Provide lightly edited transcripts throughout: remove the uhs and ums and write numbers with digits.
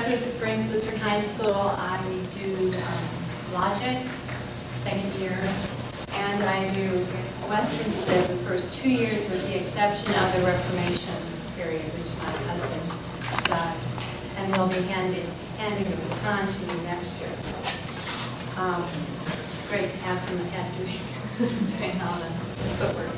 Frederick Springs Lutheran High School. I do logic, second year, and I do Western Civ the first 2 years with the exception of the Reformation period, which my husband does. And we'll be handing the baton to you next year. It's great to have him ahead doing all the footwork.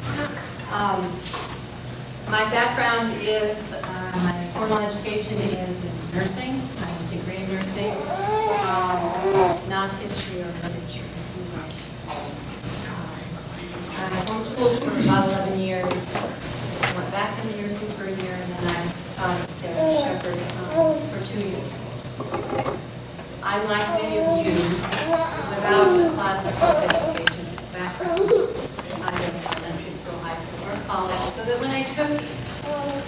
My background is, my formal education is in nursing. I have a degree in nursing, not history or literature. I homeschooled for about 11 years. Went back into nursing for a year, and then I taught at Shepherd for 2 years. I'm like many of you, without a classical education background, either elementary school, high school, or college, so that when I took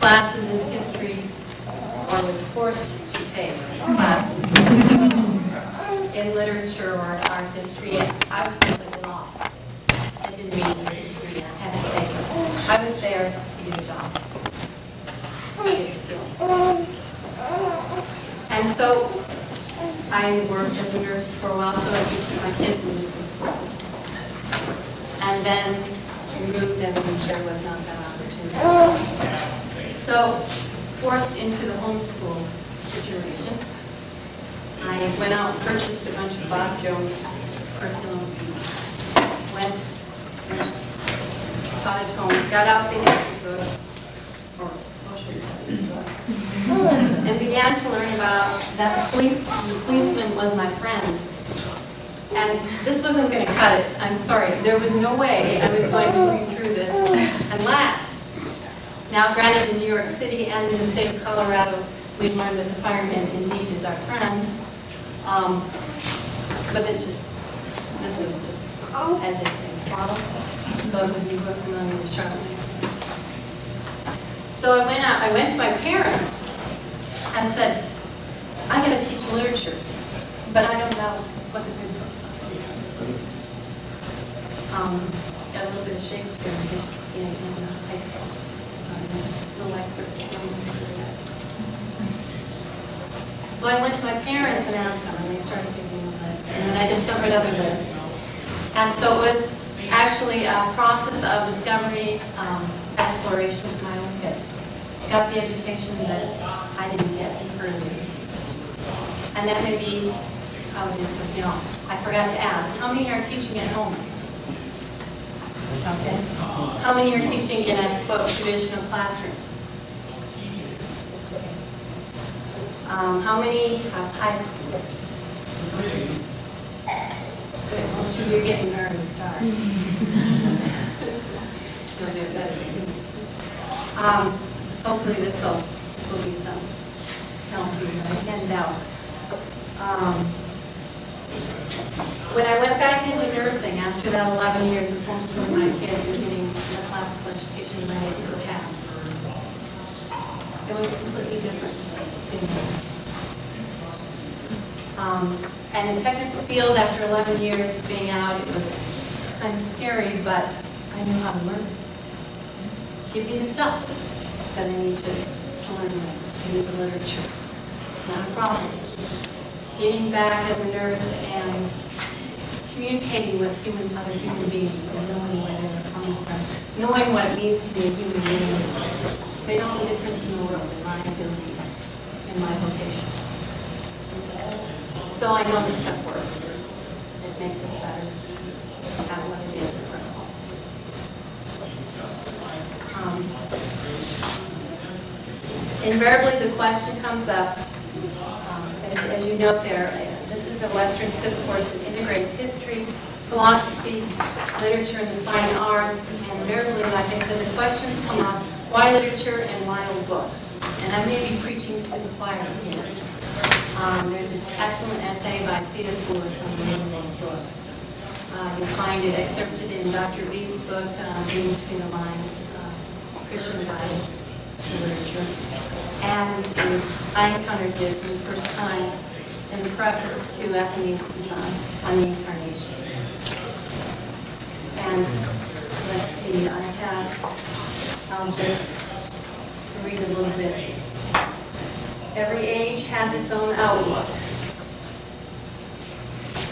classes in history, or was forced to take classes in literature or art history, I was completely lost. I didn't mean history, I had to take it. I was there to do the job. Get skill. And so I worked as a nurse for a while, so I could keep my kids in Lutheran school. And then we moved, and there was not that opportunity. So, forced into the homeschool situation, I went out and purchased a bunch of Bob Jones curriculum, went taught at home, got out the history book, or social studies book, and began to learn about that the policeman was my friend. And this wasn't going to cut it. I'm sorry. There was no way I was going to read through this and last. Now, granted, in New York City and in the state of Colorado, we've learned that the fireman indeed is our friend. But this is just, as they say, model. Those of you who are familiar with Charlotte Mason. So I went to my parents and said, I got to teach literature, but I don't know what the good books are. Got a little bit of Shakespeare in history in high school. No life circle. So I went to my parents and asked them, and they started giving me a list. And then I discovered other lists. And so it was actually a process of discovery, exploration with my own kids. Got the education that I didn't get earlier. And that may be how it is with you all. I forgot to ask, how many are teaching at home? Okay. How many are teaching in a, quote, traditional classroom? How many have high schoolers? Good. Most of you are getting an early start. You'll do better. Hopefully this will be some help to you and out. When I went back into nursing after that 11 years of homeschooling my kids and getting the classical education that I did have, it was completely different. And in technical field, after 11 years of being out, it was kind of scary, but I knew how to learn. Give me the stuff that I need to learn. I need the literature. Not a problem. Getting back as a nurse and communicating with other human beings and knowing where they're coming from, knowing what it means to be a human being, made all the difference in the world in my ability, in my vocation. So I know this stuff works. It makes us better at what it is that we're called. Invariably, the question comes up, as you note there, this is a Western Civ course that integrates history, philosophy, literature, and the fine arts. And invariably, like I said, the questions come up, why literature and why old books? And I may be preaching to the choir here. There's an excellent essay by C.S. Lewis on the name of old books. You'll find it excerpted in Dr. B's book, Reading Between the Lines, Christian Bible Literature. And I encountered it for the first time in the preface to Athanasius' on the Incarnation. And let's see, I'll just read a little bit. Every age has has its own outlook.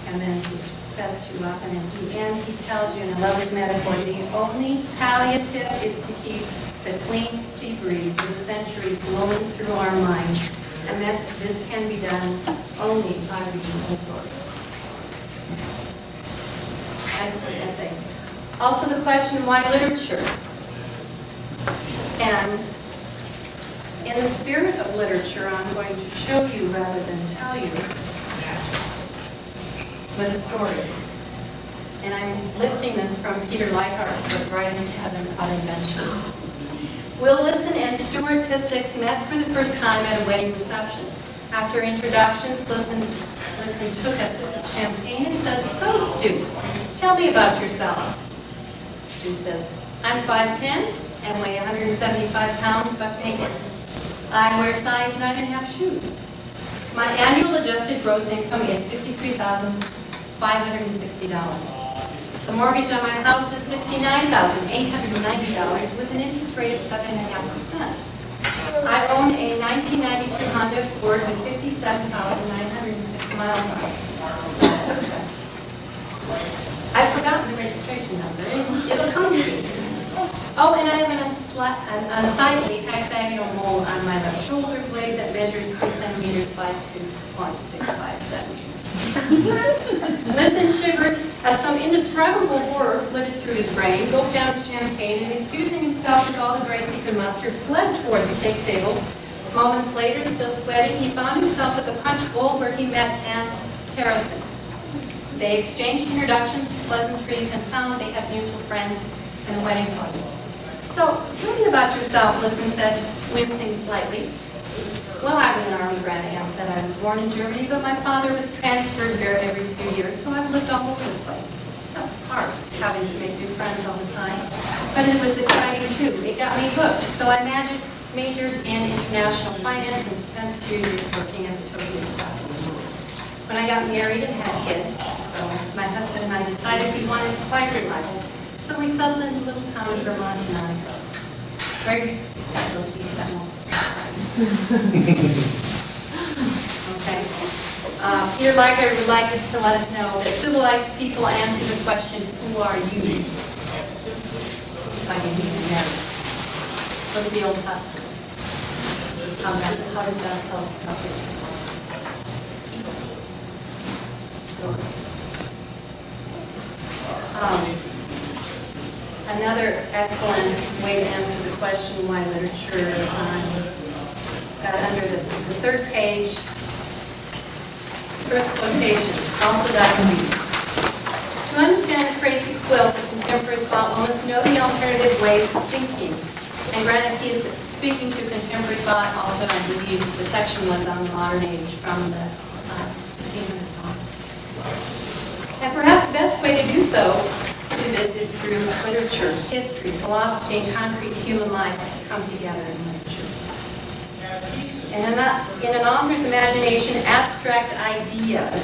And then he sets you up, and at the end he tells you, and I love his metaphor, the only palliative is to keep the clean sea breeze of the centuries blowing through our minds. And this can be done only by reading old books. Excellent essay. Also the question, why literature? And in the spirit of literature, I'm going to show you rather than tell you with a story. And I'm lifting this from Peter Leichhardt's book, Writings to Heaven About Invention. Will Listen and Stuart Tistix met for the first time at a wedding reception. After introductions, Listen took a sip of champagne and said, "So, Stu, tell me about yourself." Stu says, "I'm 5'10" and weigh 175 pounds, buck naked. I wear size 9.5 shoes. My annual adjusted gross income is $53,560. The mortgage on my house is $69,890 with an interest rate of 7.5%. I own a 1992 Honda Accord with 57,906 miles on it. I've forgotten the registration number. It'll come to me. Oh, and I have an unsightly hexagonal mole on my left shoulder blade that measures 3 centimeters by 2.65 centimeters. Listen shivered as some indescribable horror flitted through his brain, gulped down his champagne, and excusing himself with all the grace he could muster, fled toward the cake table. Moments later, still sweating, he found himself at the punch bowl where he met Ann Terraston. They exchanged introductions, pleasantries, and found they had mutual friends in the wedding party. "So, tell me about yourself," Listen said, wincing slightly. "Well, I was an Army brat," Ann said. "I was born in Germany, but my father was transferred there every few years, so I've lived all over the place. That was hard, having to make new friends all the time. But it was exciting, too. It got me hooked, so I majored in international finance and spent a few years working at the Tokyo Stock Exchange. When I got married and had kids, my husband and I decided we wanted a quieter life, so we settled in a little town in Vermont and on the coast. Where you spent most of the time. Okay. Peter Leichhardt would like to let us know that civilized people answer the question, "Who are you?" by getting married. Look at the Old Testament. How does God tell us about history? Another excellent way to answer the question, why literature, got under the third page, first quotation, also Dr. Reed. To understand the crazy quilt of contemporary thought, one must know the alternative ways of thinking. And granted, he is speaking to contemporary thought, also I believe the section was on the modern age from the 1600s on. And perhaps the best way to do so, to do this, is through literature, history, philosophy, and concrete human life come together in literature. And in an author's imagination, abstract ideas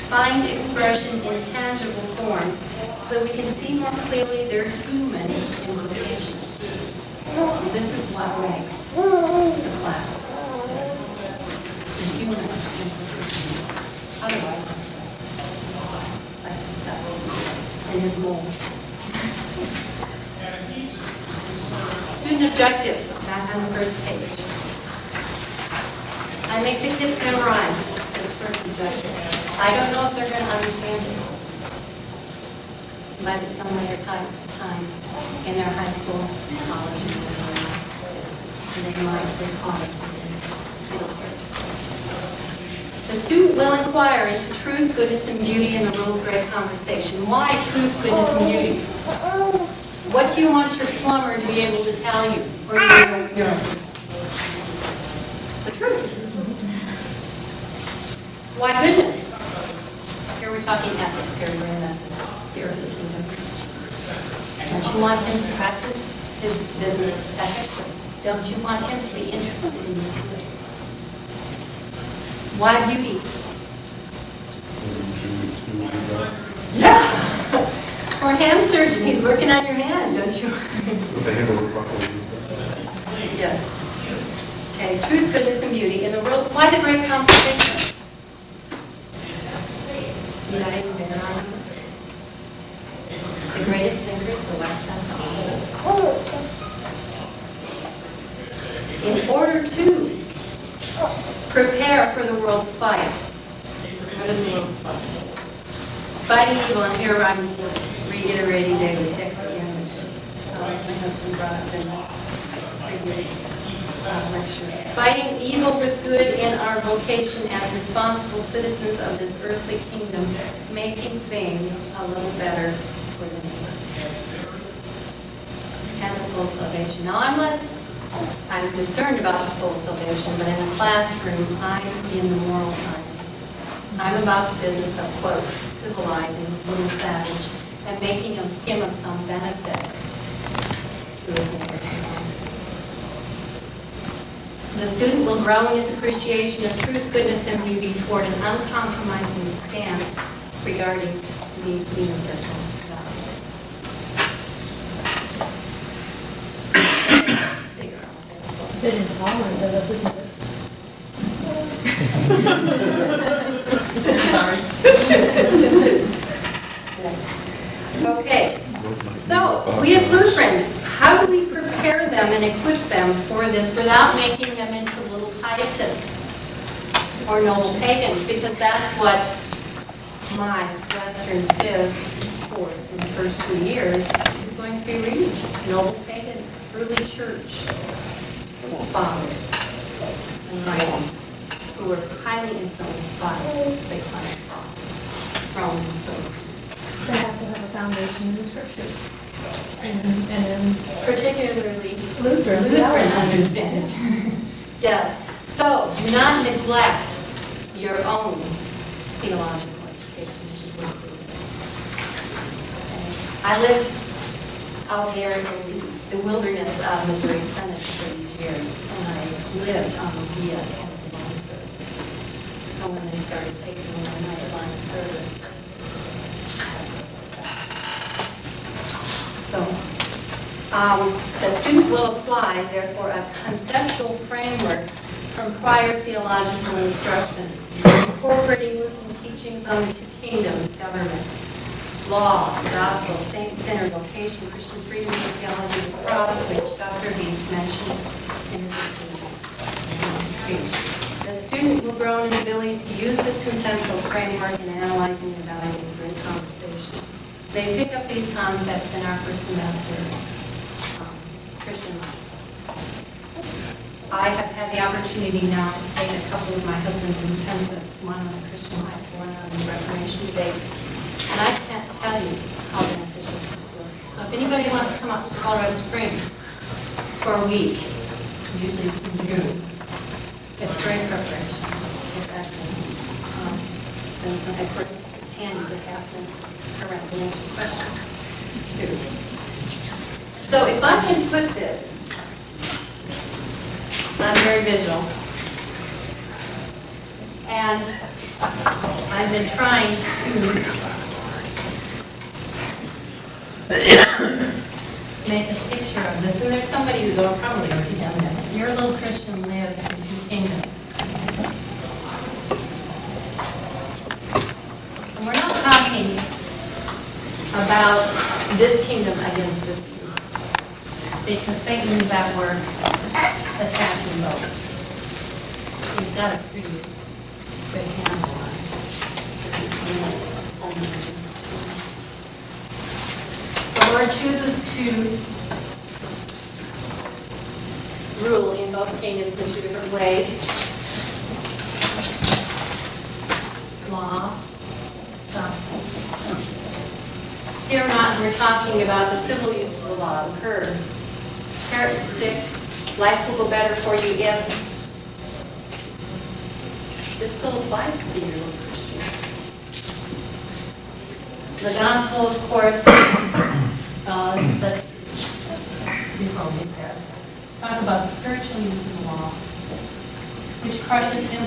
find expression in tangible forms so that we can see more clearly their human implications. This is what makes the class. The human implications. Otherwise, like the stuff in his molds. Student objectives, back on the first page. I make the kids memorize this first objective. I don't know if they're going to understand it, but at some later time in their high school, college, and they might recall it. The student will inquire into truth, goodness, and beauty in the world's great conversation. Why truth, goodness, and beauty? What do you want your plumber to be able to tell you, or yours? The truth. Why goodness? Here we're talking ethics. Here we're in the serious kingdom. Don't you want him to practice his business ethically? Don't you want him to be interested in you? Why beauty? Yeah! For a hand surgeon, he's working on your hand, don't you? Yes. Okay. Okay, truth, goodness, and beauty in the world. Why the great competition? You got even bigger on you? The greatest thinkers the West has to offer. In order to prepare for the world's fight. What is the world's fight? Fighting evil, and here I'm reiterating David Hicks again, which my husband brought up in the previous lecture. Fighting evil with good in our vocation as responsible citizens of this earthly kingdom, making things a little better for the neighbor. And the soul salvation. Now I'm concerned about the soul salvation, but in the classroom, I'm in the moral sciences. I'm about the business of, quote, civilizing the little savage and making him of some benefit to his neighbor. The student will grow in his appreciation of truth, goodness, and beauty toward an uncompromising stance regarding these universal values. A bit intolerant of us, isn't it? Sorry. Okay, so we as Lutherans, how do we prepare them and equip them for this without making them into little pietists or noble pagans? Because that's what my Western Civ course in the first 2 years is going to be reading. Noble pagans, early church fathers and writers who were highly influenced by the classic Romans. They have to have a foundation in the scriptures. And Particularly Lutheran understanding. Yes. So do not neglect your own theological education. I lived out there in the wilderness of Missouri Synod for these years, and I lived on the via of divine service. And when they started taking away my divine service, so the student will apply, therefore, a conceptual framework from prior theological instruction, incorporating Lutheran teachings on the two kingdoms, governments, law, gospel, saint-centered vocation, Christian freedom, and theology of the cross, which Dr. Heath mentioned in his speech. The student will grow in his ability to use this conceptual framework in analyzing and evaluating during conversation. They pick up these concepts in our first semester Christian life. I have had the opportunity now to take a couple of my husband's intensives, one on the Christian life, one on the Reformation debates, and I can't tell you how beneficial these were. So if anybody wants to come up to Colorado Springs for a week, usually it's in June, it's great preparation. It's excellent. And so, of course, it's handy to have them around to answer questions, too. So if I can put this, I'm very visual, and I've been trying to make a picture of this, and there's somebody who's probably already done this. Your little Christian lives in two kingdoms. And we're not talking about this kingdom against this kingdom, because Satan is at work attacking both. He's got a pretty good handle on it. The Lord chooses to rule in both kingdoms in two different ways. Law, gospel. Here we're talking about the civil use of the law, the curb, carrot and stick. Life will go better for you if this still applies to you. The gospel, of course, let's talk about the spiritual use of the law, which crushes him.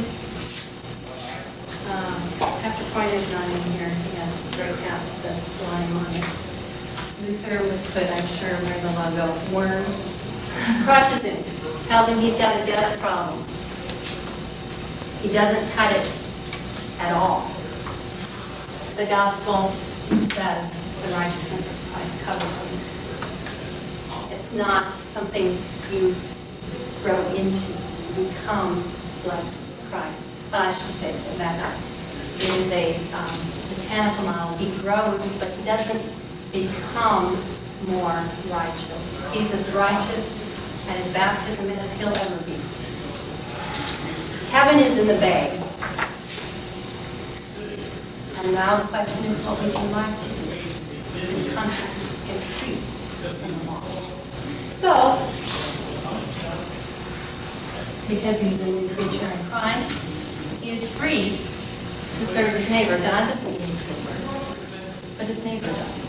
Pastor Pointer's not in here. He has a straight hat that says slime on it. Luther would put, I'm sure, where the logo, worm, crushes him. tells him he's got a debt problem. He doesn't cut it at all. The gospel says the righteousness of Christ covers it. It's not something you grow into, you become like Christ. Well, I should say that it is a botanical model. He grows, but he doesn't become more righteous. He's as righteous at his baptism as he'll ever be. Heaven is in the bay. And now the question is, what would you like to do? His consciousness is free from the law. So, because he's a new creature in Christ, he is free to serve his neighbor. God doesn't use good words, but his neighbor does.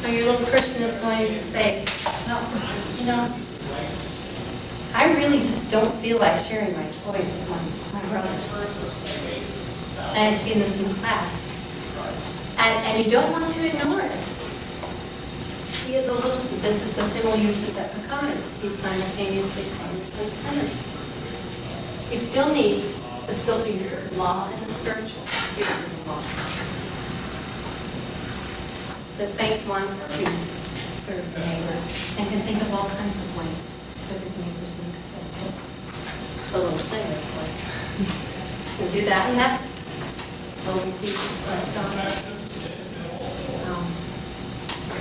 So your little Christian is going to say, well, I really just don't feel like sharing my toys with my brother. And I see this in class. And you don't want to ignore it. He is a little, this is the simile uses that Mequon. He's simultaneously saint and sinner. He still needs the still use of the law and the spiritual use of the law. The saint wants to serve the neighbor and can think of all kinds of ways that his neighbor's needs fit. The little sinner, of course. So do that, and that's what we see Christ on.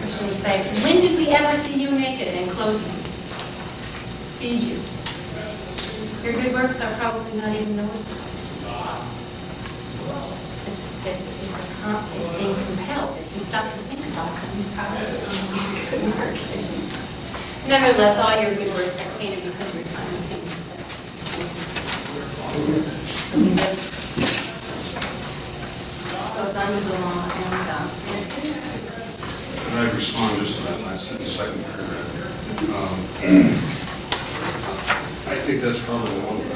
Christians say, when did we ever see you naked and clothe you? Feed you. Your good works are probably not even noticed. It's being compelled. If you stop to think about it, you probably couldn't work it. Nevertheless, all your good works are painted because you're simultaneous. So it's under the law and the gospel. Can I respond just to that last second paragraph? I think that's probably one of the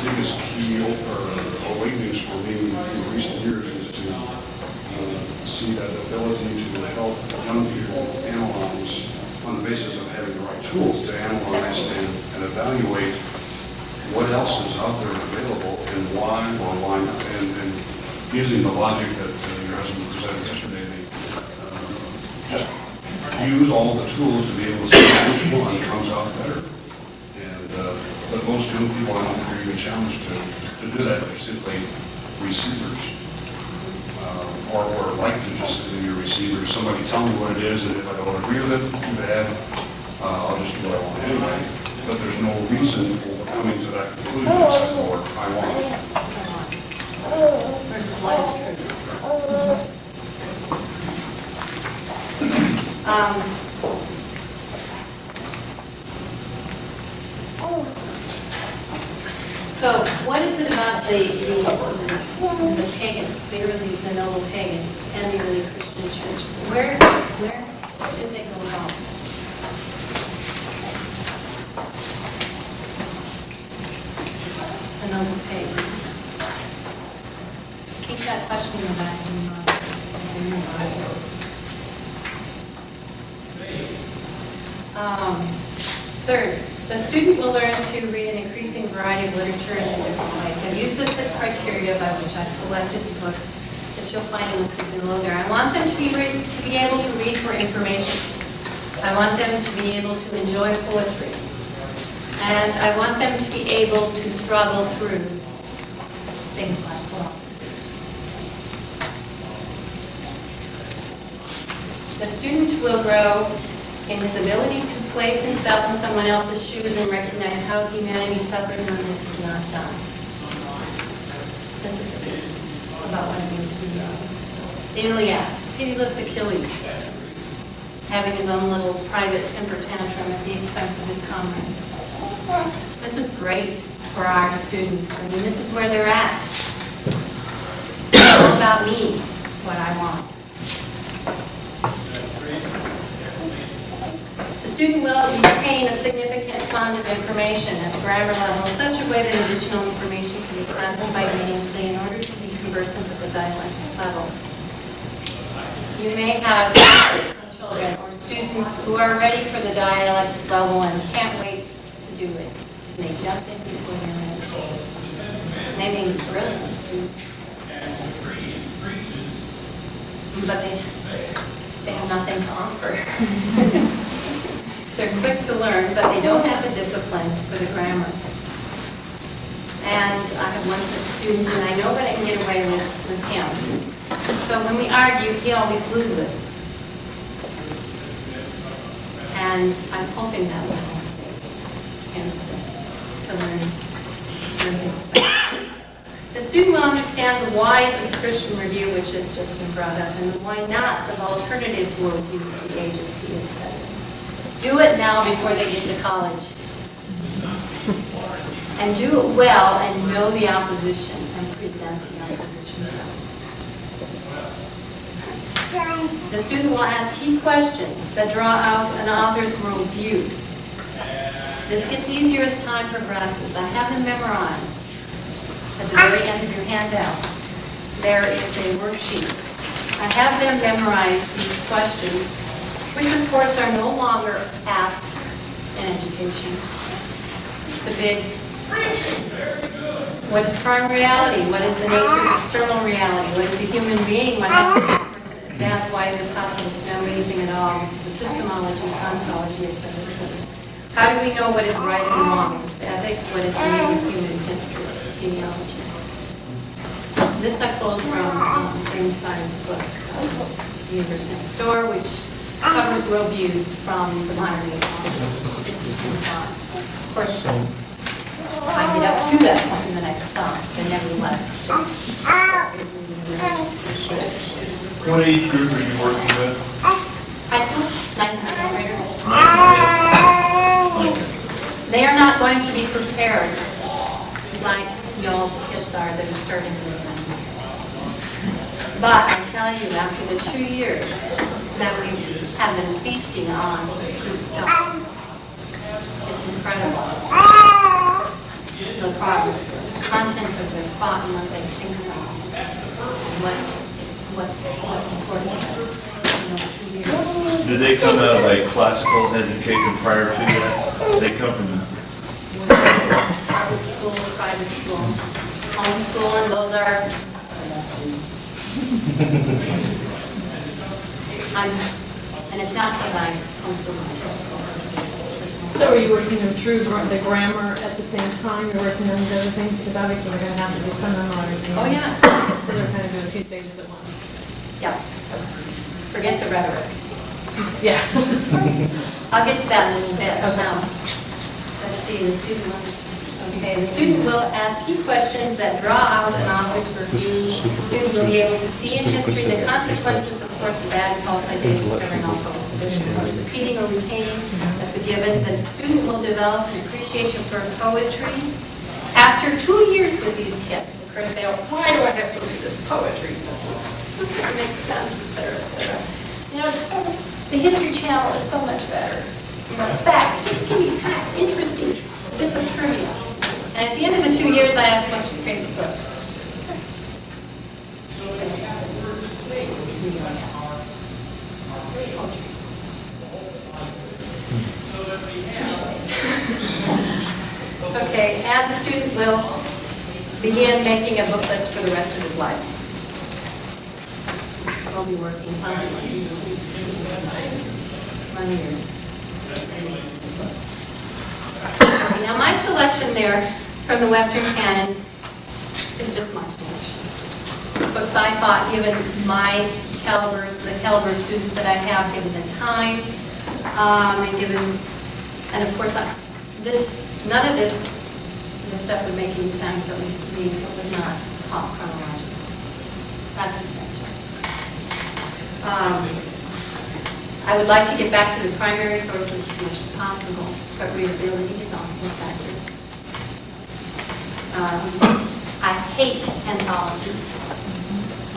biggest key awakenings for me in recent years is to see that ability to help young people analyze on the basis of having the right tools to analyze and evaluate what else is out there available and why or why not. And using the logic that your husband presented yesterday, just use all the tools to be able to see which one comes out better. And but most young people, I don't think are even challenged to do that. They're simply receivers, or like to just be a receiver. Somebody tell me what it is, and if I don't agree with it, too bad. I'll just do what I want anyway. But there's no reason for coming to that conclusion except for I want. Versus what is true. So what is it about the pagans, the early, the noble pagans, and the early Christian church? Where did they go wrong? The noble pagans. Keep that question in the back of your mind. Third, the student will learn to read an increasing variety of literature in different ways. I've used this as criteria by which I've selected the books that you'll find listed below there. I want them to be able to read for information. I want them to be able to enjoy poetry. And I want them to be able to struggle through things like philosophy. The student will grow in his ability to place himself in someone else's shoes and recognize how humanity suffers when this is not done. This is a bit about what it means to be the Iliad, pitiless Achilles, having his own little private temper tantrum at the expense of his comrades. This is great for our students. I mean, this is where they're at. It's all about me, what I want. The student will retain a significant fund of information at the grammar level in such a way that additional information can be classified meaningfully in order to be conversant at the dialectic level. You may have children or students who are ready for the dialect level and can't wait to do it. And they jump in before they're ready. They may be brilliant students. But they have nothing to offer. They're quick to learn, but they don't have the discipline for the grammar. And I have one such student, and I know what I can get away with him. So when we argue, he always loses. And I'm hoping that will help him to learn his spelling. The student will understand the whys of Christian review, which has just been brought up, and the why nots of alternative worldviews of the ages he is studying. Do it now before they get to college. And do it well and know the opposition and present the opposition well. The student will ask key questions that draw out an author's worldview. This gets easier as time progresses. I have them memorized. At the very end of your handout, there is a worksheet. I have them memorize these questions, which of course are no longer asked in education. The big, what is prime reality? What is the nature of external reality? What is a human being? What happens after death? Why is it possible to know anything at all? This is epistemology, it's ontology, etc., etc. How do we know what is right and wrong? It's ethics. What is the name of human history? Genealogy. This I pulled from James Sire's book, The Universe Next Door, which covers worldviews from the modern age. Of course, I get up to that point in the next thought, but nevertheless, What age group are you working with? high school, 9th graders. They are not going to be prepared like y'all's kids are that are starting to learn. But I tell you, after the 2 years that we have been feasting on good stuff, it's incredible. The progress, the content of their thought and what they think about, and what's important in those 2 years. Did they come out of like classical education prior to that? They come from Public schools, private school, homeschool, and those are, and it's not because I homeschool my kids. So are you working them through the grammar at the same time you're working on these other things? Because obviously they're going to have to do some memorizing. Oh, yeah. So they're kind of doing 2 stages at once. Yeah. Forget the rhetoric. Yeah. I'll get to that in a little bit. Okay. Let's see, the student will, okay, the student will ask key questions that draw out an author's review. The student will be able to see in history the consequences, of course, of bad and false ideas, discovering also traditions of repeating or retaining. That's a given. The student will develop an appreciation for poetry. After 2 years with these kids, of course, they go, why do I have to read this poetry? This doesn't make sense, etc., etc. You know, the History Channel is so much better. You know, facts, just give me facts, interesting bits of trivia. And at the end of the 2 years, I asked, what's your favorite book? Okay, and the student will begin making a book list for the rest of his life. I'll be working on years. Okay, now my selection there from the Western Canon is just my selection. Books I thought, given my caliber, the caliber of students that I have, given the time, and given, and of course, none of this stuff would make any sense, at least to me, if it was not taught chronologically. That's essential. I would like to get back to the primary sources as much as possible, but readability is also a factor. I hate anthologies,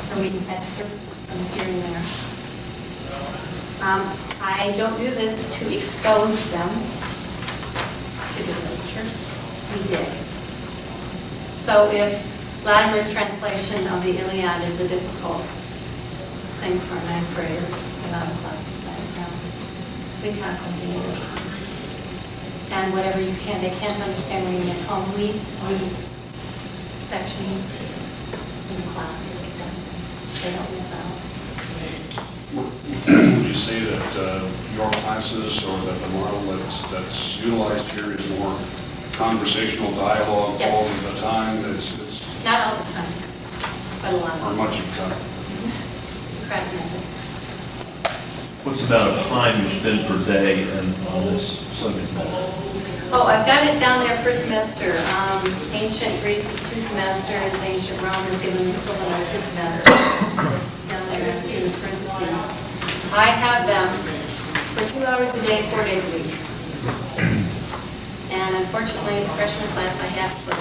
for reading excerpts from here and there. I don't do this to expose them to the literature. We did. So if Latimer's translation of the Iliad is a difficult thing for a ninth grader without a classic background, we tackle the and whatever you can. They can't understand reading at home. We read sections in classes. They don't miss out. Would you say that your classes or that the model that's utilized here is more conversational dialogue Yes. all of the time? It's Not all the time, but a lot or of much of the time? Socratic method. What's the amount of time you spend per day on this subject matter? Oh, I've got it down there per semester. Ancient Greece is 2 semesters, ancient Rome is given the equivalent of 2 semesters. It's down there in parentheses. I have them for 2 hours a day, 4 days a week. And unfortunately, the freshman class I have for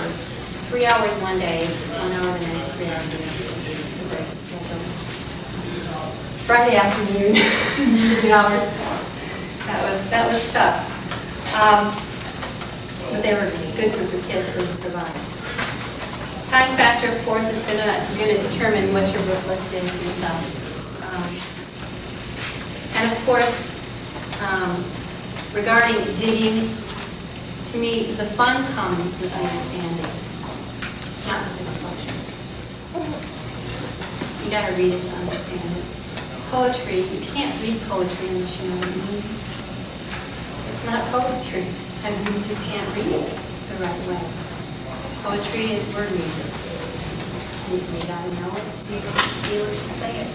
3 hours one day, 1 hour the next, 3 hours the next. Because I schedule Friday afternoon, 3 hours. That was tough. But they were a good group of kids, so they survived. Time factor, of course, is going to determine what your book list is yourself. And of course, regarding digging, to me, the fun comes with understanding, not with instruction. You got to read it to understand it. Poetry, you can't read poetry unless you know what it means. It's not poetry. I mean, you just can't read it the right way. Poetry is word music. You got to know it to be able to feel it and say it.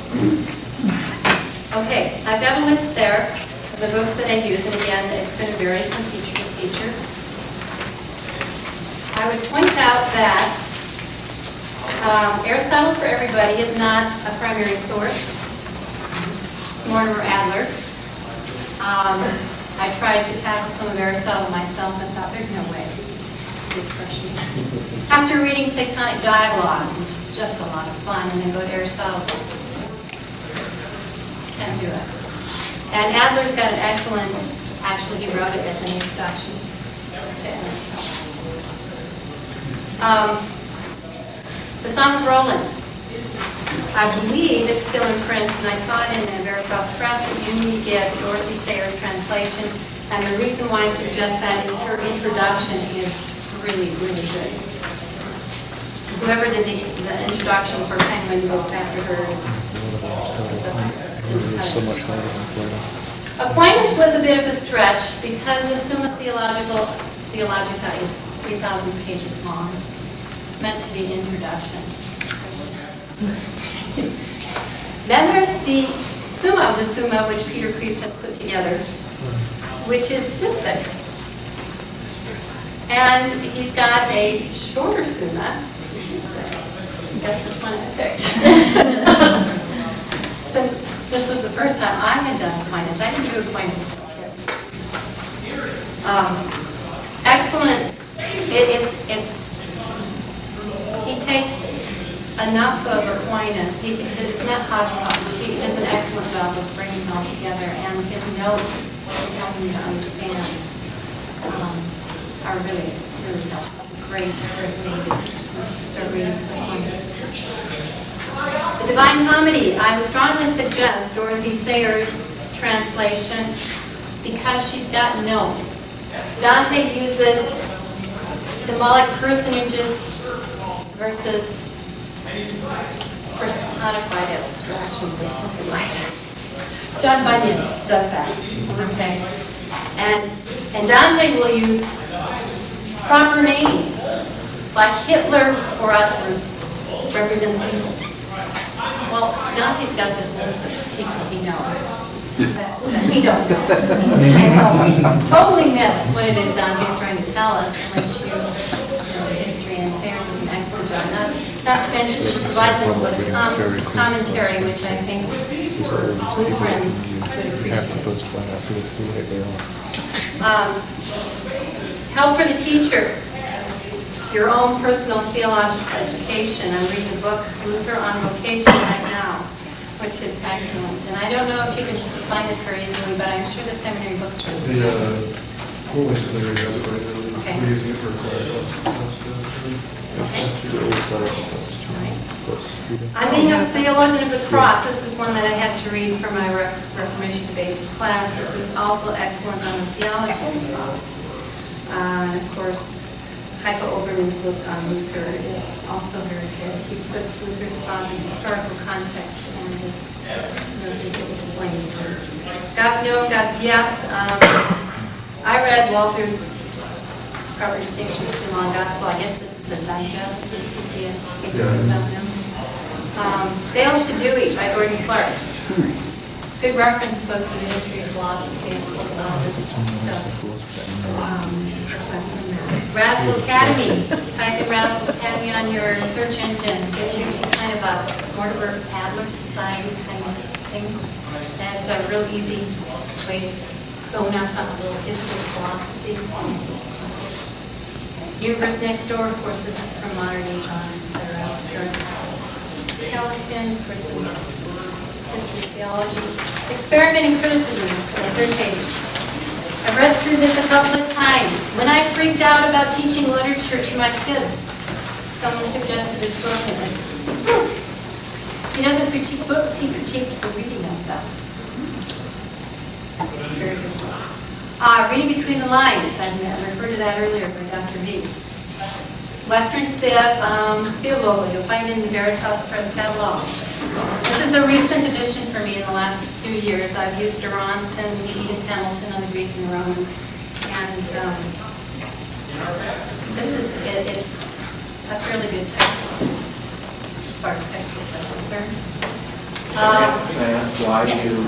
Okay, I've got a list there of the books that I use, and again, it's going to vary from teacher to teacher. I would point out that Aristotle for Everybody is not a primary source. It's Mortimer Adler. I tried to tackle some of Aristotle myself and thought, there's no way. It's crushing. After reading Platonic Dialogues, which is just a lot of fun, and then go to Aristotle, can't do it. And Adler's got an excellent, actually he wrote it as an introduction to Aristotle. The Song of Roland. I believe it's still in print, and I saw it in the Veritas Press that you need to get Dorothy Sayers' translation. And the reason why I suggest that is her introduction is really, really good. Whoever did the introduction for Penguin books after her is So much harder than Florida. Aquinas was a bit of a stretch because the Summa Theologica is 3,000 pages long. It's meant to be an introduction. Then there's the Summa of the Summa, which Peter Kreeft has put together, which is this thick. And he's got a shorter Summa, which is this thick. Guess which one I picked. Since this was the first time I had done Aquinas, I didn't do Aquinas before. Excellent. He takes enough of Aquinas. It's not hodgepodge. He does an excellent job of bringing it all together, and his notes helping you to understand are really, really helpful. It's a great first thing to start reading Aquinas. The Divine Comedy. I would strongly suggest Dorothy Sayers' translation because she's got notes. Dante uses symbolic personages versus personified abstractions or something like that. John Bunyan does that, okay? And Dante will use proper names, like Hitler for us represents people. Well, Dante's got this list of people he knows that we don't know. And totally miss what it is Dante's trying to tell us unless you know the history, and Sayers does an excellent job. Not to mention, she provides a little bit of commentary, which I think Lutherans would Half the appreciate. folks fly out to the school hate their own. Help for the teacher. Your own personal theological education. I'm reading a book, Luther on Vocation, right now, which is excellent. And I don't know if you can find this very easily, but I'm sure the seminary bookstores will. The Holy Seminary has it right now. Okay. Okay. We're using it for a class, that's I'm being a theologian of the cross. This is one that I had to read for my Reformation debates class. This is also excellent on the theology of the cross. And of course, Heiko Obermann's book on Luther is also very good. He puts Luther's thought in historical context and is really explaining things. God's no, God's yes. I read Walther's proper distinction between law and gospel. I guess this is a digest. Let's see if you can out now. Fails to Dewey by Gordon Clark. Good reference book for the history of philosophy and stuff. Radical Academy. Type in Radical Academy on your search engine. Gets you to kind of a Mortimer Adler Society kind of thing. That's a real easy way to go up on a little history of philosophy. Universe Next Door, of course, this is from modern age on, etc. Pelican for some history of theology. Experimenting criticism for the third page. I've read through this a couple of times. When I freaked out about teaching literature to my kids, someone suggested this book. And he doesn't critique books, he critiques the reading of them. Very good book. Reading Between the Lines. I referred to that earlier by Dr. V. Western Spielvogel, you'll find it in the Veritas Press catalog. This is a recent addition for me in the last few years. I've used Durant and Edith Hamilton on the Greek and the Romans. And this is, it's a fairly good textbook as far as textbooks are concerned. Can I ask why yes. you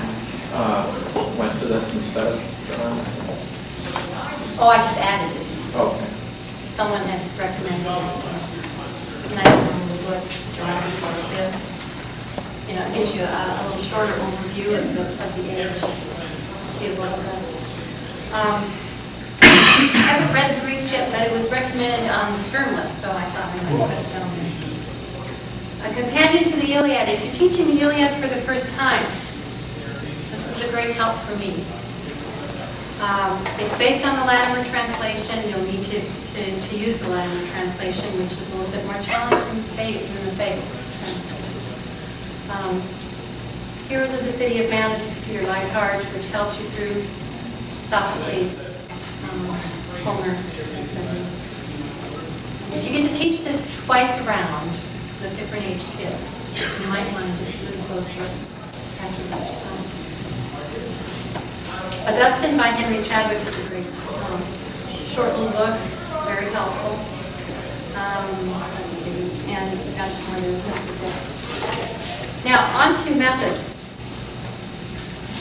went to this instead of Durant? Oh, I just added it. Okay. Someone had recommended it. It's nice little book, drawings like this. You know, it gives you a little shorter overview of the age. Let's give one of us. I haven't read the Greeks yet, but it was recommended on the term list, so I thought I might put it down there. A companion to the Iliad. If you're teaching the Iliad for the first time, this is a great help for me. It's based on the Latimer translation. You'll need to use the Latimer translation, which is a little bit more challenging than the Fables translation. Heroes of the City of Man, this is Peter Leithart, which helps you through Sophocles, Homer, etc. If you get to teach this twice around with different age kids, you might want to just lose those books after the first time. Augustine by Henry Chadwick is a great short little book, very helpful. Let's see, and we've got some other listed books. Now, on to methods.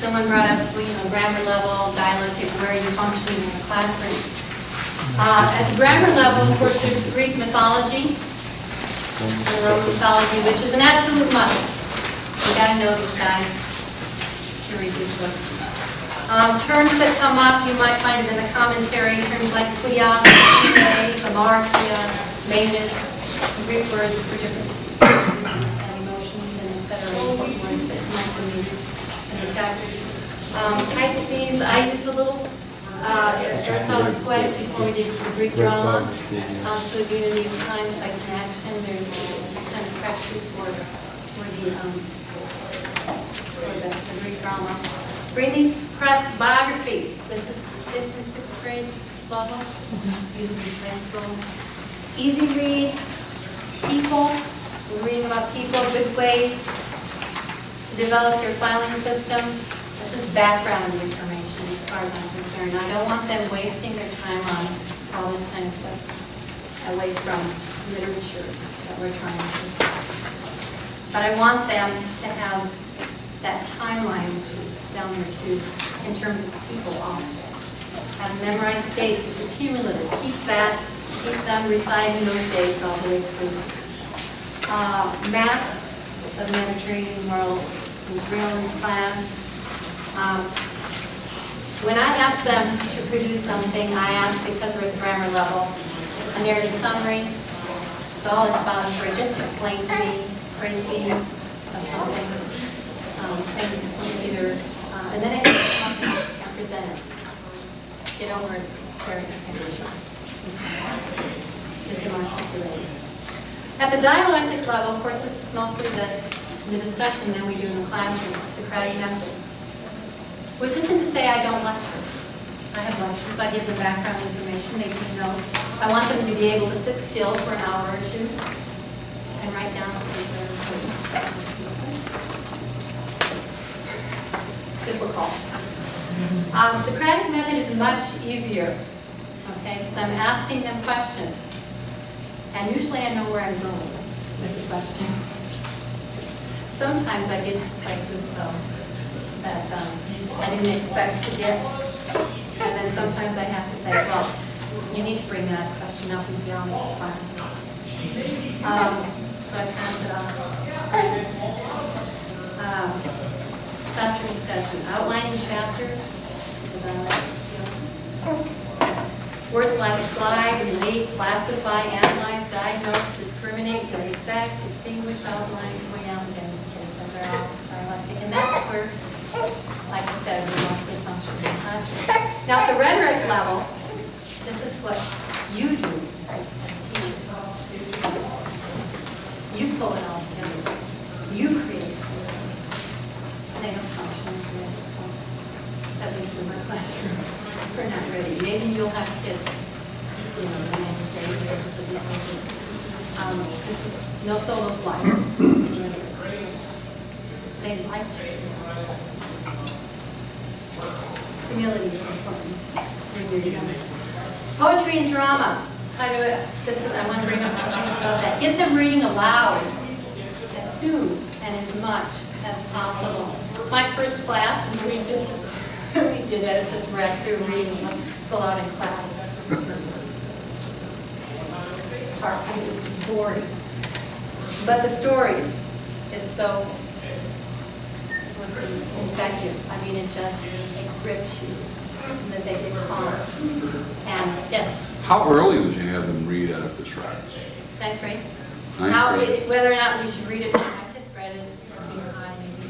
Someone brought up, grammar level, dialectic, where are you functioning in the classroom? At the grammar level, of course, there's the Greek mythology and Roman mythology, which is an absolute must. You got to know these guys to read these books. Terms that come up, you might find it in the commentary, terms like klios, hamartia, manus, Greek words for different emotions and etc. Important words that come up in the text. Type scenes, I use a little Aristotle's Poetics before we did the Greek drama. So unity of time, place, and action. They're just kind of preps you for the Greek drama. Freely pressed biographies. This is 5th and 6th grade level. Using high school. Easy read. People. We're reading about people. Good way to develop your filing system. This is background information as far as I'm concerned. I don't want them wasting their time on all this kind of stuff away from literature that we're trying to. But I want them to have that timeline, which is down there too, in terms of people also. Have memorized dates. This is cumulative. Keep them reciting those dates all the way through. Map of the Mediterranean world, we drill in class. When I ask them to produce something, I ask, because we're at the grammar level, a narrative summary. It's all expository. Just explain to me, précis of something. And then I can present it. Get over it their intentions. Get them articulated. At the dialectic level, of course, this is mostly the discussion that we do in the classroom, Socratic method. Which isn't to say I don't lecture. I have lectures, I give them background information, they take notes. I want them to be able to sit still for an hour or two and write down things that are important. It's difficult. Socratic method is much easier, okay, because I'm asking them questions. And usually I know where I'm going with the questions. Sometimes I get to places, though, that I didn't expect to get. And then sometimes I have to say, well, you need to bring that question up in theology class. So I pass it on. Classroom discussion. Outlining chapters is about skill. Words like apply, relate, classify, analyze, diagnose, discriminate, dissect, distinguish, outline, point out, and demonstrate. Those are all dialectic. And that's where, like I said, we mostly function in the classroom. Now, at the rhetoric level, this is what you do as a teacher. You pull it all together. You create something. They don't function as rhetorical, at least in my classroom. We're not ready. Maybe you'll have kids, you know, in any grade or for these things. This is no solo flights. They like to. Humility is important. Poetry and drama. I want to bring up something about that. Get them reading aloud as soon and as much as possible. My first class, and we did Oedipus Rex through reading aloud in class. Parts of it was just boring. But the story is so effective. I mean, it grips you, that they get caught. And yes. How early would you have them read Oedipus Rex? Ninth grade. Ninth Now, grade. whether or not we should read it, my kids read it in junior high, maybe.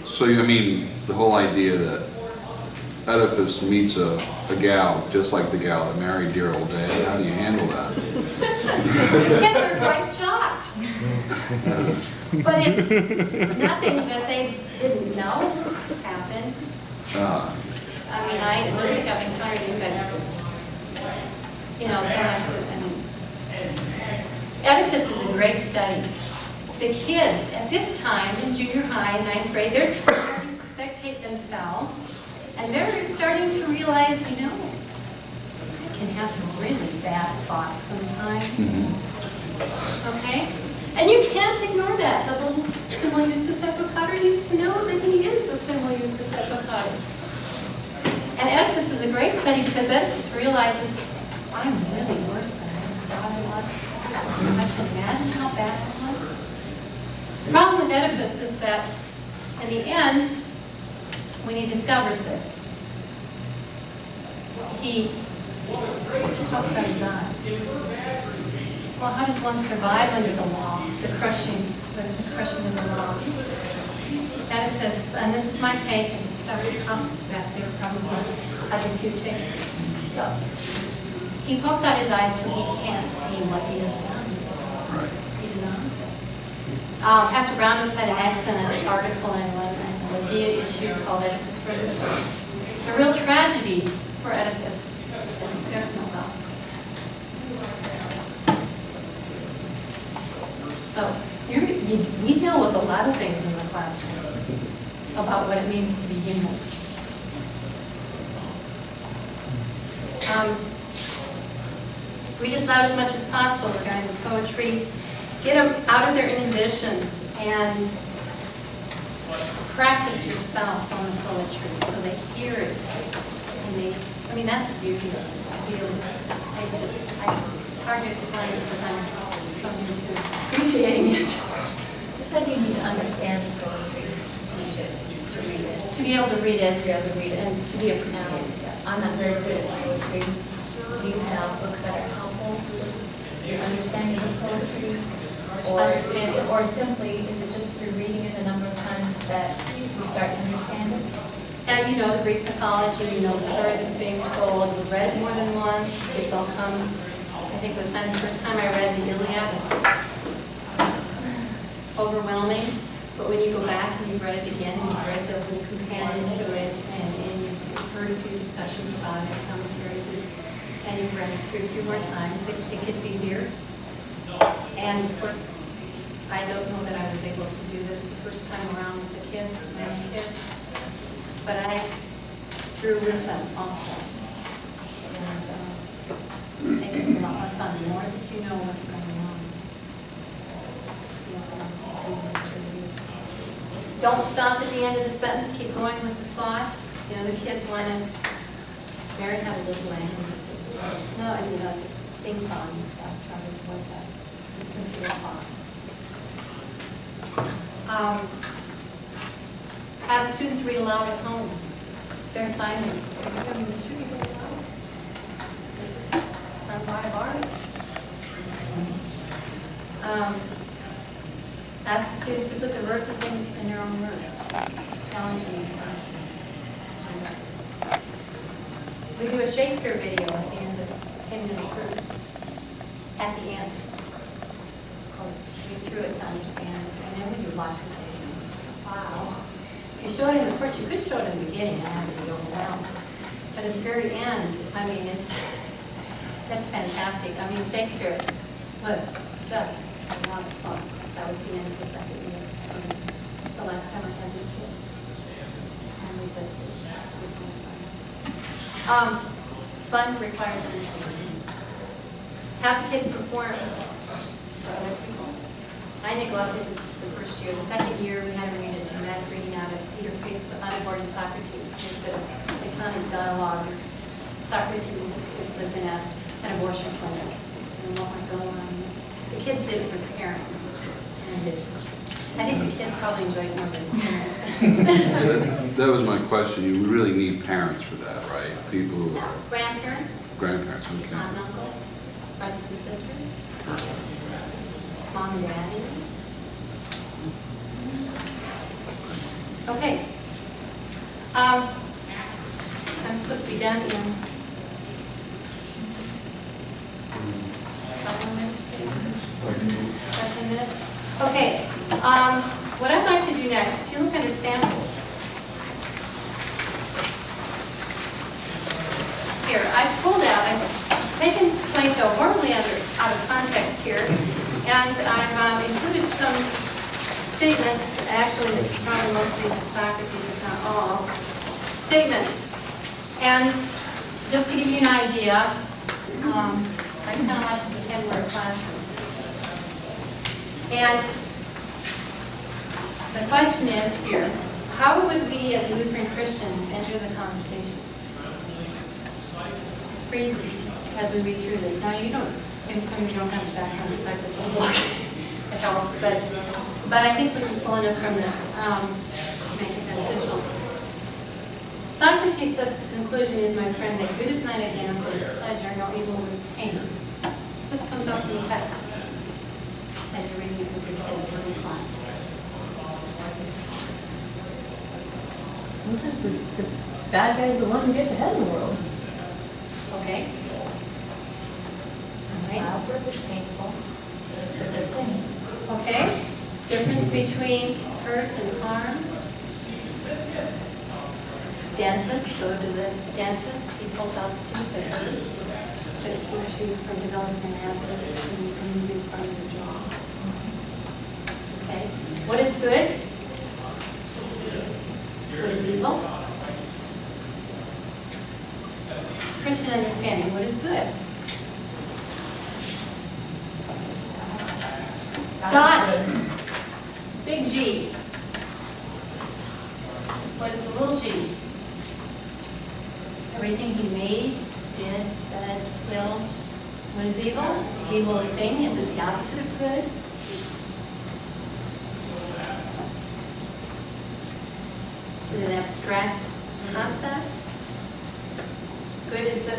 So, I mean, the whole idea that Oedipus meets a gal just like the gal that married dear old dad, how do you handle that? The kids are quite shocked. But it's nothing that they didn't know happened. I mean, I don't think I've encountered you, but, you know, so much that, I mean, Oedipus is a great study. The kids at this time in junior high, ninth grade, they're starting to spectate themselves, and they're starting to realize, you know, I can have some really bad thoughts sometimes. Okay? And you can't ignore that. The little simile justus et peccator needs to know that he is a simile justus et peccator. And Oedipus is a great study because Oedipus realizes, I'm really worse than I thought I was. I can imagine how bad it was. The problem with Oedipus is that, in the end, when he discovers this, he puffs out his eyes. Well, how does one survive under the law, the crushing of the law? Oedipus, and this is my take, and Dr. Thomas back there probably has a few takes. So, he pokes out his eyes so he can't see what he has done. Right. He denies it. Pastor Brown just had an excellent article in the Via issue called Oedipus for the A real tragedy for Oedipus is there's no gospel. So we deal with a lot of things in the classroom about what it means to be human. Read aloud as much as possible regarding the poetry. Get them out of their inhibitions and practice yourself on the poetry so they hear it. And I mean, that's the beauty of it. Really. It's hard to explain because I'm so new to appreciating it. You said you need to understand the poetry to teach it, to read it. To be able to read it. To be able to read it. And to be appreciated, yes. I'm not very good at poetry. Do you have books that are helpful to your understanding of poetry? Or simply, is it just through reading it a number of times that you start to understand it? And you know the Greek mythology, you know the story that's being told, you've read it more than once, it all comes, I think with the first time I read the Iliad, it was overwhelming, but when you go back and you've read it again, and you've read the little companion to it, and you've heard a few discussions about it, commentaries, and you've read it through a few more times, it gets easier. And of course, I don't know that I was able to do this the first time around with the kids, my own kids, but I drew with them also. And I think it's a lot more fun, the more that you know what's going on. Don't stop at the end of the sentence, keep going with the thought. You know, the kids want to, Mary had a little language. No, I mean, just sing song and stuff, try to avoid that. Listen to your thoughts. Have the students read aloud at home. Their assignments. I mean, this should be read aloud. This is done by Barbie. Ask the students to put the verses in their own words. Challenging them. We do a Shakespeare video at the end of hymn and group. At the end. Of course, read through it to understand it. And then when you watch the video, it's like, wow. If you show it in the course, you could show it in the beginning and have it be overwhelmed. But at the very end, I mean, that's fantastic. I mean, Shakespeare was just a lot of fun. That was the end of the second year. The last time I had these kids. And we just, it was kind of fun. Fun requires understanding. Have the kids perform for other people. I neglected this the first year. The second year, we had to read a dramatic reading out of Peter Priest's The Unaborted Socrates. It's a Platonic dialogue. Socrates was in an abortion clinic and what was going on. The kids did it for the parents. And I think the kids probably enjoyed it more than the parents. That was my question. You really need parents for that, right? People who are... Grandparents, Grandparents, okay. aunt and uncle, brothers and sisters, mom and dad. Okay. I'm supposed to be done in 5 minutes. 5 minutes. Okay. What I'd like to do next, if you look under samples, here, I've pulled out, I've taken Plato horribly out of context here, and I've included some statements, actually this is probably most of these of Socrates, if not all, statements. And just to give you an idea, I kind of like to pretend we're a classroom. And the question is here, how would we as Lutheran Christians enter the conversation? As we read through this. Now you don't, maybe some of you don't have a background in fact that will look, it helps, but I think we can pull enough from this to make it beneficial. Socrates says the conclusion is, my friend, that good is not identical with pleasure, nor evil with pain. This comes up from the text as you're reading it with your kids or in class. Sometimes the bad guy's the one who gets ahead in the world. Okay? All right. Childbirth is painful. It's a good thing. Okay? Difference between hurt and harm. Dentist, go to the dentist, he pulls out the tooth that hurts, but it keeps you from developing an abscess and you can use it from the jaw. Okay? What is good? What is evil? Christian understanding, what is good? God. Big G. What is the little g? Everything he made, did, said, willed. What is evil? Is evil a thing? Is it the opposite of good? Is it an abstract concept? Good is the,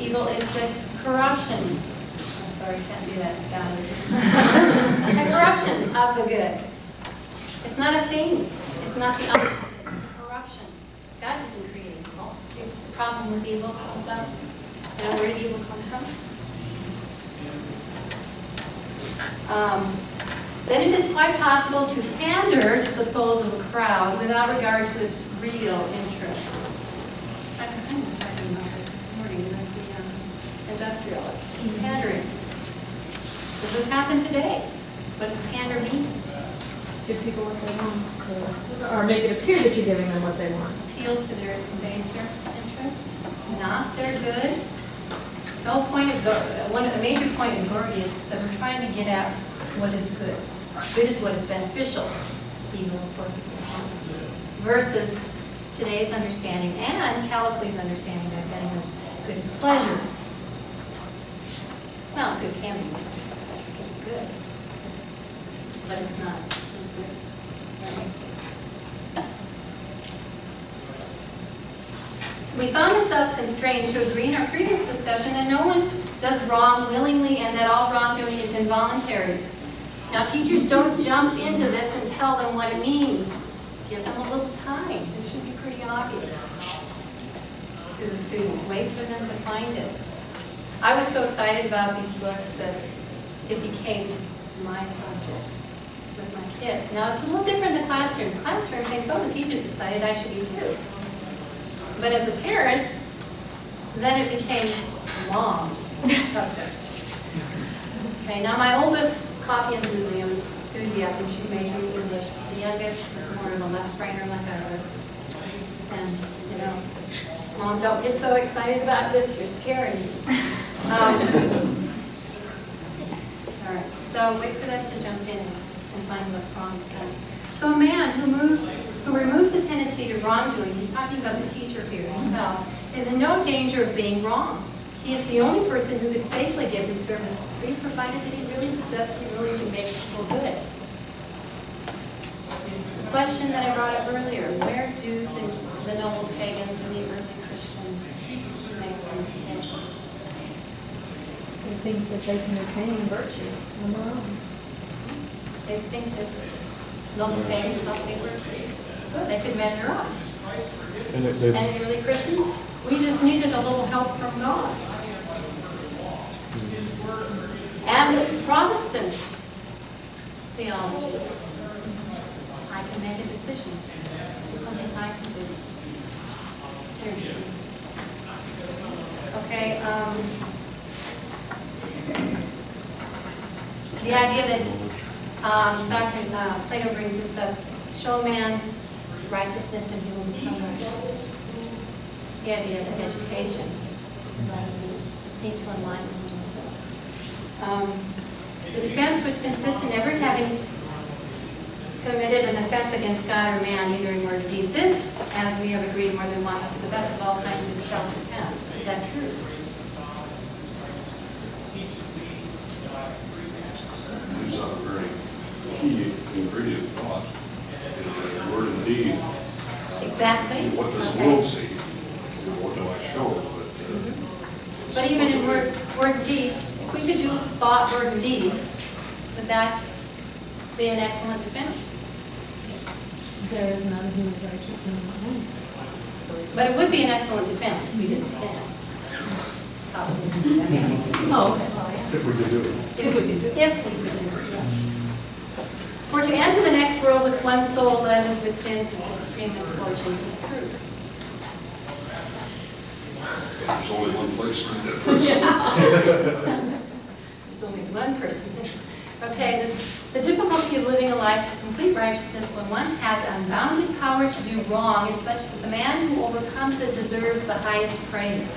evil is the corruption. I'm sorry, can't do that to God. The corruption of the good. It's not a thing. It's not the opposite. It's corruption. God didn't create evil. Is the problem with evil comes up? Now, where did evil come from? Then it is quite possible to pander to the souls of a crowd without regard to its real interests. I was talking about it this morning with the industrialists. Pandering. Does this happen today? What does pander mean? Give people what they want, or make it appear that you're giving them what they want. Appeal to their baser interests, not their good. The whole point of a major point of Concordia is that we're trying to get at what is good. Good is what is beneficial. Evil, of course, is what harms. Versus today's understanding and Callicles' understanding that getting as good as pleasure. Well, good can be good, but it's not exclusive. We found ourselves constrained to agree in our previous discussion that no one does wrong willingly and that all wrongdoing is involuntary. Now, teachers don't jump into this and tell them what it means. Give them a little time. This should be pretty obvious to the student. Wait for them to find it. I was so excited about these books that it became my subject with my kids. Now, it's a little different in the classroom. The classroom thinks, oh, the teacher's excited, I should be too. But as a parent, then it became mom's subject. Okay, now my oldest, copy enthusiasm, she's majoring in English. The youngest is more of a left-brainer like I was. And, you know, Mom, don't get so excited about this, you're scaring me. All right, so wait for them to jump in and find what's wrong with them. So a man who removes the tendency to wrongdoing, he's talking about the teacher here himself, is in no danger of being wrong. He is the only person who could safely give his services free, provided that he really possessed the ability to make people good. The question that I brought up earlier, where do the noble pagans and the early Christians make their mistakes? They think that they can attain virtue on their own. They think that noble pagans thought they were good, they could measure up. And And the early Christians, we just needed a little help from God. And Protestant theology. I can make a decision. There's something I can do. Seriously. Okay, the idea that Plato brings this up, show man righteousness and he will become righteous. The idea of education. Just need to enlighten him. The defense which consists in never having committed an offense against God or man, either in word or deed. This, as we have agreed more than once, is the best of all kinds of self-defense. Is that true? These are very key ingredient thought. Word and deed. Exactly. What does the world see? What do I show? But even in word and deed, if we could do thought, word, and deed, would that be an excellent defense? There is none who is righteous in the world. But it would be an excellent defense if we didn't sin. Oh, okay. if we could do it. If we could do it, yes. For to enter the next world with one soul leavened with sins is the supreme misfortune. This is true. There's only one place for that person. There's only one person. Okay, the difficulty of living a life of complete righteousness when one has unbounded power to do wrong is such that the man who overcomes it deserves the highest praise.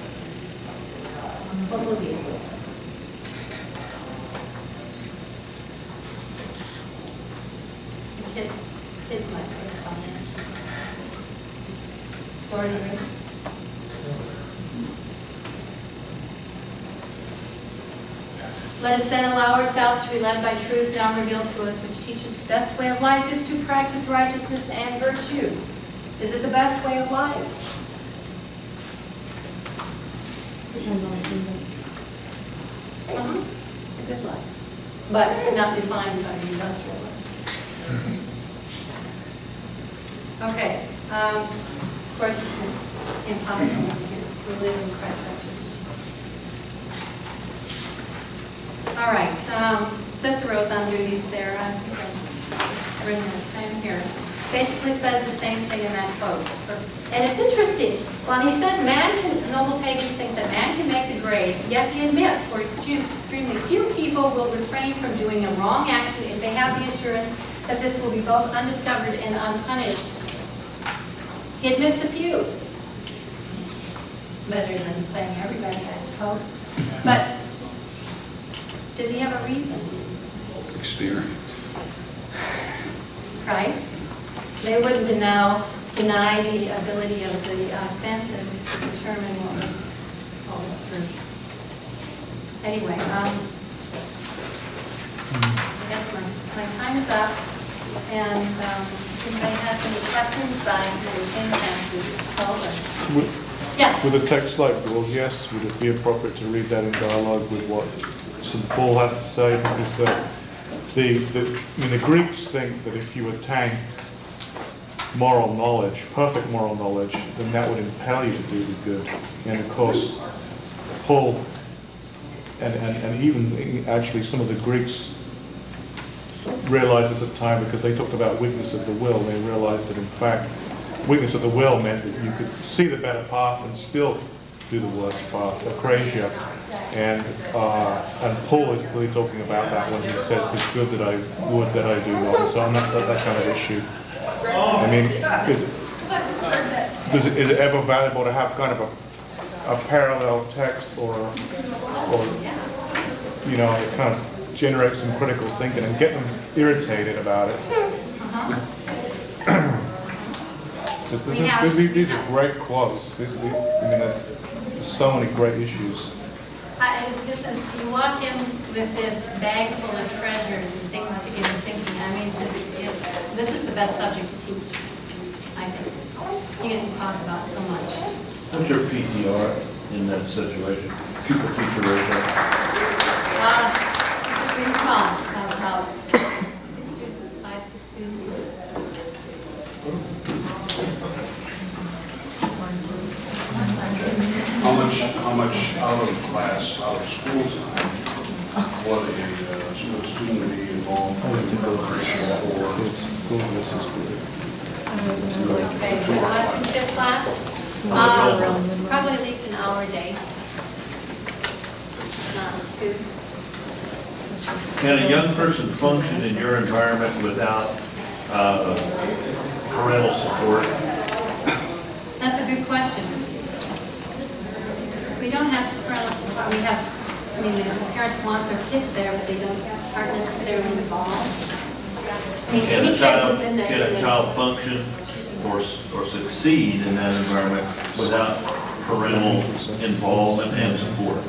What movie is this? Kids might put it on there. Lord of the Rings. Let us then allow ourselves to be led by truth now revealed to us, which teaches the best way of life is to practice righteousness and virtue. Is it the best way of life? Depends on the kingdom. A good life. But not defined by the industrialists. Okay. Of course, it's impossible here. We live in Christ's righteousness. All right, Cicero's on duties there. I think I'm running out of time here. Basically says the same thing in that quote. And it's interesting. While he says noble pagans think that man can make the grade, yet he admits for extremely few people will refrain from doing a wrong action if they have the assurance that this will be both undiscovered and unpunished. He admits a few. Better than saying everybody, I suppose. But does he have a reason? Experience. Right? They wouldn't deny the ability of the senses to determine what was true. Anyway, I guess my time is up, and if anybody has any questions, I can answer. Yeah. With a text like Gorgias, would it be appropriate to read that in dialogue with what St. Paul has to say? Because the Greeks think that if you attain moral knowledge, perfect moral knowledge, then that would impel you to do the good. And of course, Paul, and even actually some of the Greeks realized this at the time because they talked about weakness of the will. They realized that in fact, weakness of the will meant that you could see the better path and still do the worst path, akrasia. And Paul is clearly talking about that when he says, "It's good that I would that I do not," and so on, that kind of issue. I mean, is it ever valuable to have kind of a parallel text or you know, it kind of generates some critical thinking and get them irritated about it? These are great quotes. I mean, there's so many great issues. You walk in with this bag full of treasures and things to get you thinking. I mean, this is the best subject to teach, I think. You get to talk about so much. What's your PTR in that situation? Pupil-teacher ratio? It's pretty small, about 6 students, 5, 6 students. How much out of class, out of school time, would a student be involved in preparation for? Okay, for the Western Civ class, probably at least an hour a day. Not 2. Can a young person function in your environment without parental support? That's a good question. We don't have parental support. We have, I mean, the parents want their kids there, but they aren't necessarily involved. I mean, Can any a kid who's in the... child function or succeed in that environment without parental involvement and support?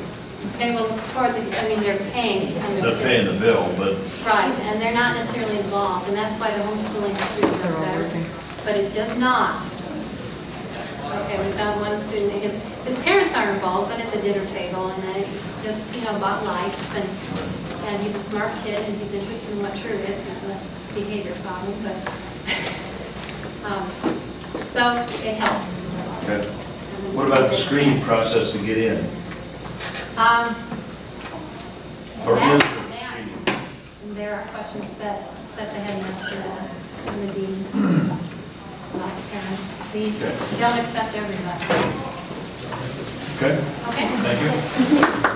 Okay, well, the support, I mean, they're paying to send their They're paying the bill, but right, and they're not necessarily involved, and that's why the homeschooling student does better. But it does not. Okay, we found one student, his parents are involved, but at the dinner table, and they just, about life, and he's a smart kid, and he's interested in what true is. He's a behavior problem, but, so it helps. okay. What about the screening process to get in? Or is there screening? And there are questions that the headmaster asks and the dean about parents. We don't accept everybody. Okay. Okay? Thank you.